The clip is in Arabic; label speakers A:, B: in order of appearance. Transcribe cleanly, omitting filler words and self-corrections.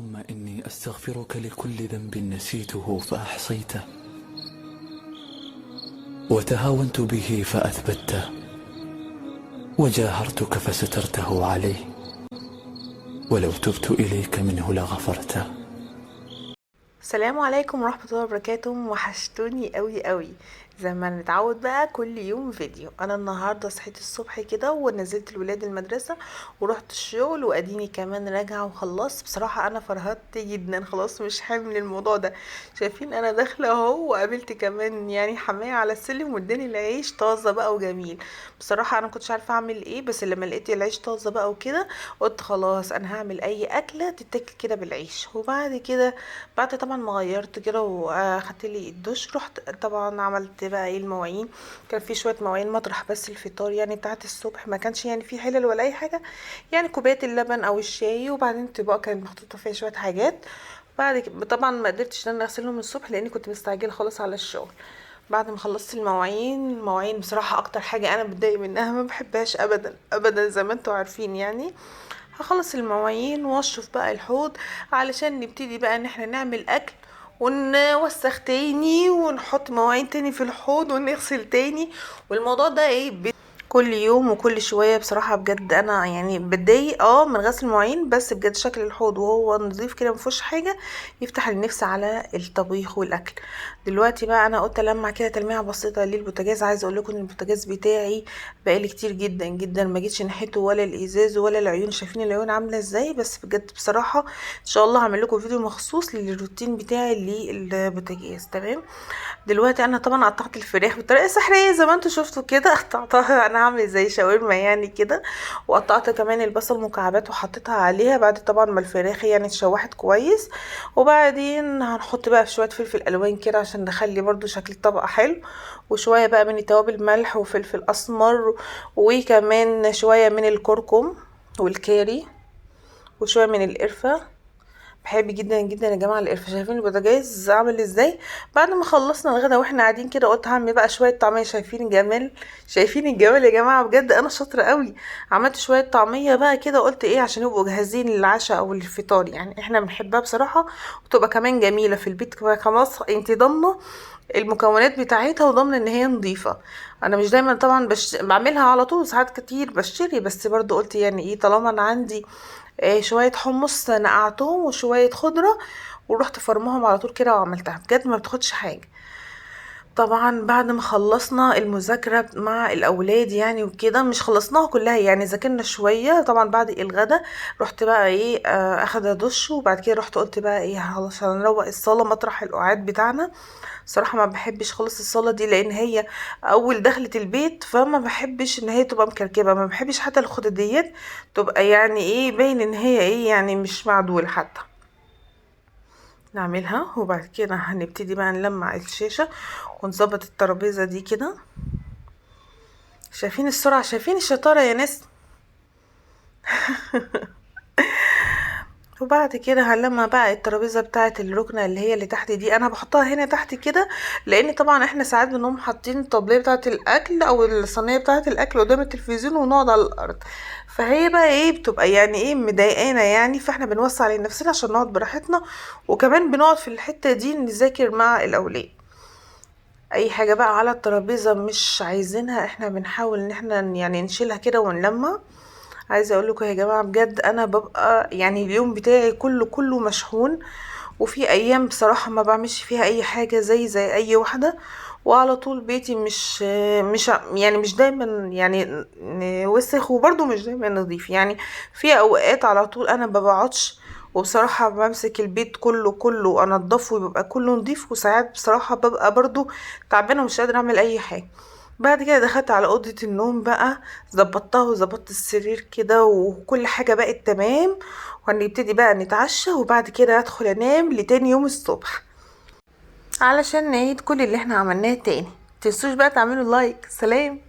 A: اللهم إني أستغفرك لكل ذنب نسيته فأحصيته، وتهاونت به فأثبته، وجاهرتك فسترته عليه، ولو تبت إليك منه لغفرته.
B: السلام عليكم ورحمة الله وبركاته. وحشتوني قوي قوي. زي ما نتعود بقى كل يوم فيديو. انا النهاردة صحيت الصبح كده ونزلت الولاد المدرسة ورحت الشغل، واديني كمان راجعة وخلصت. بصراحة انا فرهدت جدا، خلاص مش حامل الموضوع ده. شايفين انا داخلة اهو، وقابلت كمان يعني حماية على السلم واداني العيش طازة بقى وجميل. بصراحة انا كنتش عارفة اعمل ايه، بس لما لقيت العيش طازة بقى وكده قلت خلاص انا هعمل اي اكلة تتاكل كده بالعيش. وبعد كده بعد طبعا ما غيرت كده واخدت لي الدش، رحت طبعا عملت بقى ايه المواعين. كان في شويه مواعين مطرح بس الفطار يعني بتاعت الصبح، ما كانش يعني في حلل ولا اي حاجه، يعني كوبايه اللبن او الشاي، وبعدين طبق كانت محطوطه فيها شويه حاجات. بعد كده طبعا ما قدرتش ان انا اغسلهم الصبح لاني كنت مستعجله خالص على الشغل. بعد ما خلصت المواعين بصراحه اكتر حاجه انا بتضايق منها، ما بحبهاش ابدا ابدا زي ما انتوا عارفين يعني. هخلص المواعين واشرف بقى الحوض علشان نبتدي بقى ان احنا نعمل اكل، ونوسخ تاني ونحط مواعين تاني في الحوض ونغسل تاني. والموضوع ده ايه كل يوم وكل شوية. بصراحة بجد انا يعني بتضايق من غسل المواعين، بس بجد شكل الحوض وهو نظيف كده مفيهوش حاجة يفتح النفس على الطبيخ والاكل. دلوقتي بقى انا قلت المع كده تلميعة بسيطة للبوتاجاز. عايزة اقول لكم ان البوتاجاز بتاعي بقالي كتير جدا جدا ما جيتش ناحيته، ولا الازاز ولا العيون. شايفين العيون عاملة ازاي؟ بس بجد بصراحة ان شاء الله هعمل لكم فيديو مخصوص للروتين بتاعي للبوتاجاز. تمام. دلوقتي انا طبعا قطعت الفراخ بطريقه سحريه زي ما انتوا شفتوا كده. قطعتها انا عامله زي شاورما يعني كده، وقطعت كمان البصل مكعبات وحطيتها عليها بعد طبعا ما الفراخ يعني اتشوحت كويس. وبعدين هنحط بقى شويه فلفل الوان كده عشان نخلي برضو شكل الطبق حلو، وشويه بقى من التوابل ملح وفلفل اسمر، وكمان شويه من الكركم والكاري، وشويه من القرفه. بحب جدا جدا يا جماعه القرفه. شايفين البوتاجاز عامل ازاي؟ بعد ما خلصنا الغدا واحنا قاعدين كده قلت هعمل بقى شويه طعميه. شايفين الجمال؟ شايفين الجمال يا جماعه؟ بجد انا شاطره قوي. عملت شويه طعميه بقى كده، قلت ايه عشان يبقوا جاهزين للعشاء او للفطار، يعني احنا بنحبها بصراحه، وتبقى كمان جميله في البيت. خلاص انت ضامنه المكونات بتاعتها وضامنه ان هي نظيفه. انا مش دايما طبعا بعملها على طول، ساعات كتير بشتري، بس برضو قلت يعني ايه طالما انا عندي شوية حمص نقعتهم وشوية خضرة ورحت فرمهم على طول كده وعملتها. بجد ما بتاخدش حاجة. طبعا بعد ما خلصنا المذاكرة مع الأولاد يعني وكده، مش خلصناها كلها يعني، ذاكرنا شوية طبعا بعد الغدا. رحت بقى ايه اخد دش، وبعد كده رحت قلت بقى ايه خلاص هنروق الصالة مطرح القعاد بتاعنا. صراحة ما بحبش خالص الصالة دي لان هي اول دخلت البيت، فما بحبش ان هي تبقى مكركبة. ما بحبش حتى الخداديات تبقى يعني ايه باين ان هي ايه يعني مش معدولة حتى. نعملها وبعد كده هنبتدي بقى نلمع الشاشة ونظبط الترابيزة دي كده. شايفين السرعة؟ شايفين الشطارة يا ناس؟ وبعد كده هنلمع بقى الترابيزه بتاعه الركنه اللي هي اللي تحت دي. انا بحطها هنا تحت كده لان طبعا احنا ساعات بنقوم حاطين الطبليه بتاعه الاكل او الصينيه بتاعه الاكل قدام التلفزيون ونقعد على الارض، فهي بقى ايه بتبقى يعني ايه مضايقانا يعني، فاحنا بنوسع لنفسنا عشان نقعد براحتنا، وكمان بنقعد في الحته دي نذاكر مع الاولاد. اي حاجه بقى على الترابيزه مش عايزينها احنا بنحاول ان احنا يعني نشيلها كده ونلمع. عايزه اقول لكم يا جماعه بجد انا ببقى يعني اليوم بتاعي كله مشحون، وفي ايام بصراحه ما بعملش فيها اي حاجه زي اي واحده. وعلى طول بيتي مش يعني مش دايما يعني وسخ، وبرضه مش دايما نظيف يعني. في اوقات على طول انا ما بقعدش، وبصراحة بمسك البيت كله انضفه ويبقى كله نظيف، وساعات بصراحة ببقى برضو تعبانة ومش قادرة اعمل اي حاجة. بعد كده دخلت على اوضة النوم بقى، ظبطتها وظبطت السرير كده وكل حاجة بقت تمام، وهنبتدي بقى نتعشى، وبعد كده ادخل انام لتاني يوم الصبح علشان نعيد كل اللي احنا عملناه تاني. متنسوش بقى تعملوا لايك. سلام.